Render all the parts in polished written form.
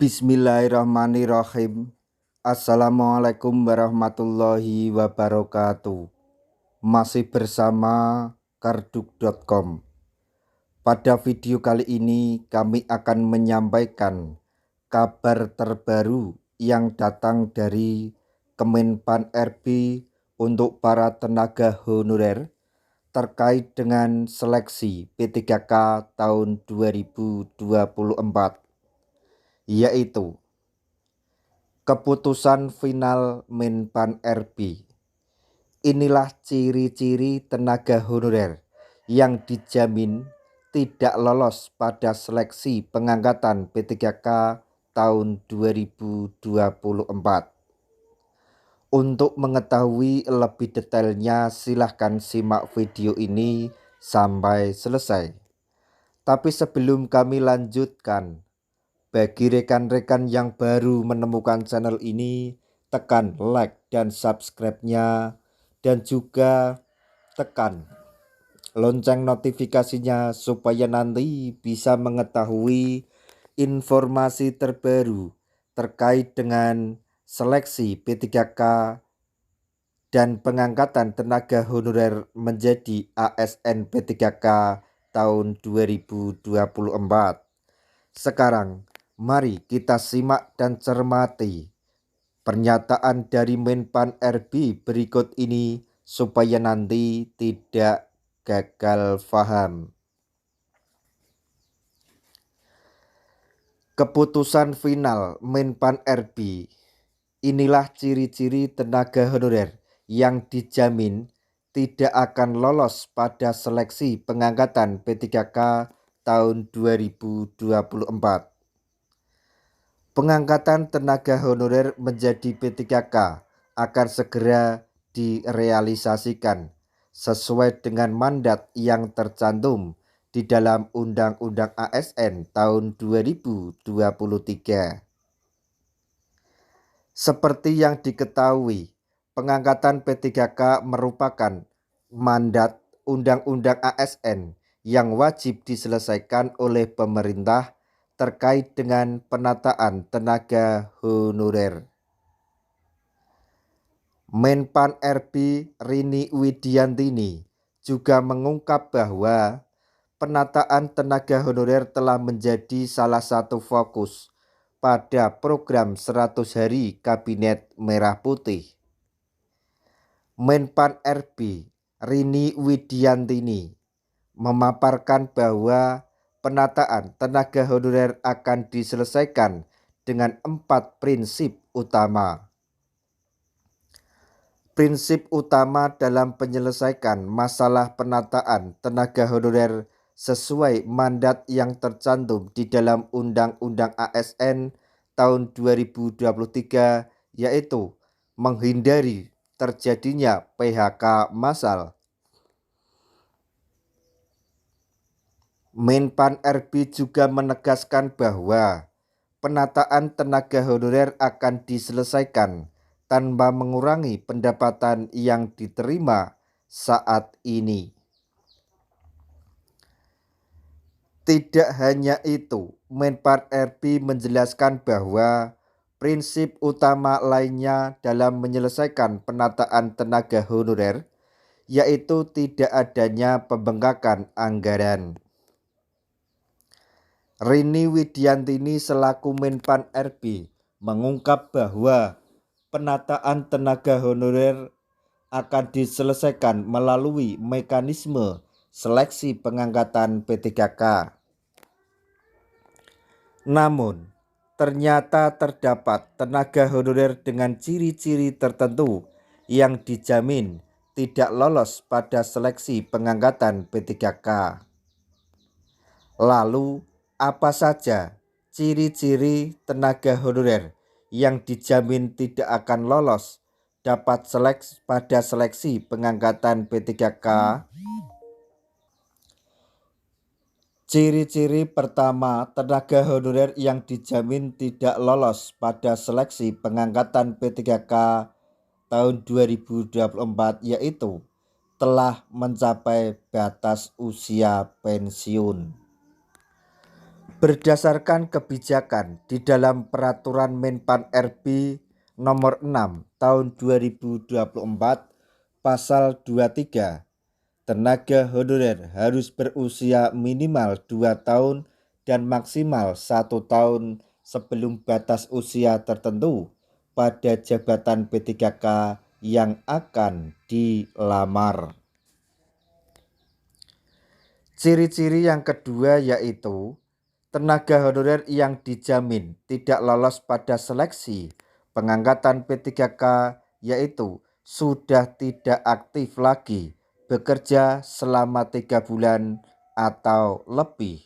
Bismillahirrahmanirrahim. Assalamualaikum warahmatullahi wabarakatuh. Masih bersama karduk.com. Pada video kali ini kami akan menyampaikan kabar terbaru yang datang dari Kemenpan RB untuk para tenaga honorer terkait dengan seleksi P3K tahun 2024, yaitu keputusan final Menpan RB. Inilah ciri-ciri tenaga honorer yang dijamin tidak lolos pada seleksi pengangkatan P3K tahun 2024. Untuk mengetahui lebih detailnya silahkan simak video ini sampai selesai. Tapi sebelum kami lanjutkan, bagi rekan-rekan yang baru menemukan channel ini, tekan like dan subscribe-nya dan juga tekan lonceng notifikasinya supaya nanti bisa mengetahui informasi terbaru terkait dengan seleksi P3K dan pengangkatan tenaga honorer menjadi ASN P3K tahun 2024. Sekarang mari kita simak dan cermati pernyataan dari Menpan RB berikut ini supaya nanti tidak gagal paham. Keputusan final Menpan RB. Inilah ciri-ciri tenaga honorer yang dijamin tidak akan lolos pada seleksi pengangkatan P3K tahun 2024. Pengangkatan tenaga honorer menjadi P3K akan segera direalisasikan sesuai dengan mandat yang tercantum di dalam Undang-Undang ASN tahun 2023. Seperti yang diketahui, pengangkatan P3K merupakan mandat Undang-Undang ASN yang wajib diselesaikan oleh pemerintah terkait dengan penataan tenaga honorer. Menpan RB Rini Widiantini juga mengungkap bahwa penataan tenaga honorer telah menjadi salah satu fokus pada program 100 hari Kabinet Merah Putih. Menpan RB Rini Widiantini memaparkan bahwa penataan tenaga honorer akan diselesaikan dengan 4 prinsip utama. Prinsip utama dalam penyelesaian masalah penataan tenaga honorer sesuai mandat yang tercantum di dalam Undang-Undang ASN tahun 2023, yaitu menghindari terjadinya PHK massal. Menpan RB juga menegaskan bahwa penataan tenaga honorer akan diselesaikan tanpa mengurangi pendapatan yang diterima saat ini. Tidak hanya itu, Menpan RB menjelaskan bahwa prinsip utama lainnya dalam menyelesaikan penataan tenaga honorer yaitu tidak adanya pembengkakan anggaran. Rini Widiantini selaku Menpan RB mengungkap bahwa penataan tenaga honorer akan diselesaikan melalui mekanisme seleksi pengangkatan P3K. Namun, ternyata terdapat tenaga honorer dengan ciri-ciri tertentu yang dijamin tidak lolos pada seleksi pengangkatan P3K. Lalu, apa saja ciri-ciri tenaga honorer yang dijamin tidak akan lolos dapat pada seleksi pengangkatan P3K? Ciri-ciri pertama tenaga honorer yang dijamin tidak lolos pada seleksi pengangkatan P3K tahun 2024 yaitu telah mencapai batas usia pensiun. Berdasarkan kebijakan di dalam Peraturan Menpan RB Nomor 6 Tahun 2024 Pasal 23, tenaga honorer harus berusia minimal 2 tahun dan maksimal 1 tahun sebelum batas usia tertentu pada jabatan P3K yang akan dilamar. Ciri-ciri yang kedua yaitu tenaga honorer yang dijamin tidak lolos pada seleksi pengangkatan P3K yaitu sudah tidak aktif lagi bekerja selama 3 bulan atau lebih.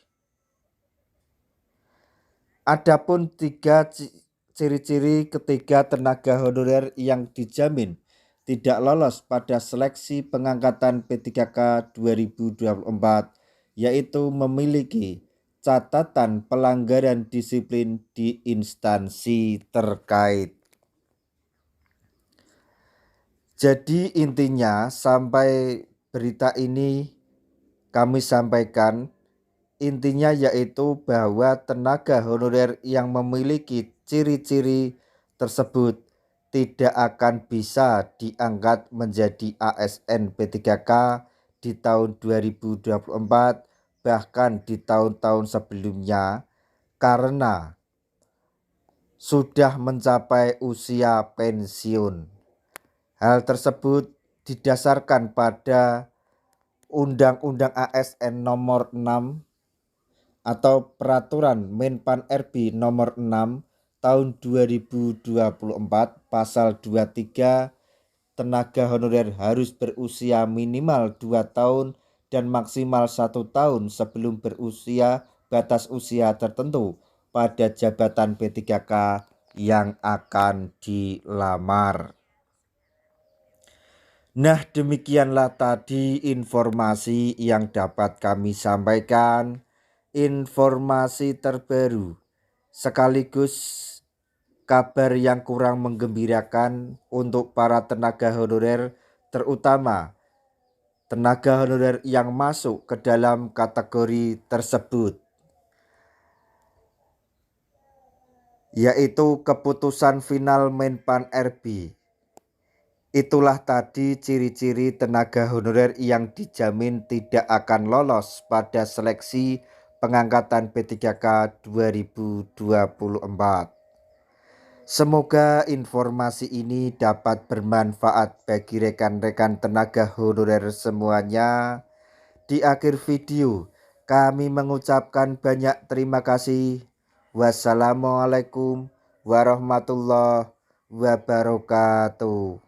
Adapun 3 ciri-ciri ketiga tenaga honorer yang dijamin tidak lolos pada seleksi pengangkatan P3K 2024 yaitu memiliki catatan pelanggaran disiplin di instansi terkait. Jadi intinya sampai berita ini kami sampaikan, intinya yaitu bahwa tenaga honorer yang memiliki ciri-ciri tersebut tidak akan bisa diangkat menjadi ASN P3K di tahun 2024 bahkan di tahun-tahun sebelumnya karena sudah mencapai usia pensiun. Hal tersebut didasarkan pada Undang-Undang ASN Nomor 6 atau Peraturan Menpan RB Nomor 6 Tahun 2024 Pasal 23, tenaga honorer harus berusia minimal 2 tahun dan maksimal 1 tahun sebelum berusia batas usia tertentu pada jabatan P3K yang akan dilamar. Nah, demikianlah tadi informasi yang dapat kami sampaikan, informasi terbaru sekaligus kabar yang kurang menggembirakan untuk para tenaga honorer, terutama tenaga honorer yang masuk ke dalam kategori tersebut, yaitu keputusan final Menpan RB. Itulah tadi ciri-ciri tenaga honorer yang dijamin tidak akan lolos pada seleksi pengangkatan P3K 2024. Semoga informasi ini dapat bermanfaat bagi rekan-rekan tenaga honorer semuanya. Di akhir video, kami mengucapkan banyak terima kasih. Wassalamualaikum warahmatullahi wabarakatuh.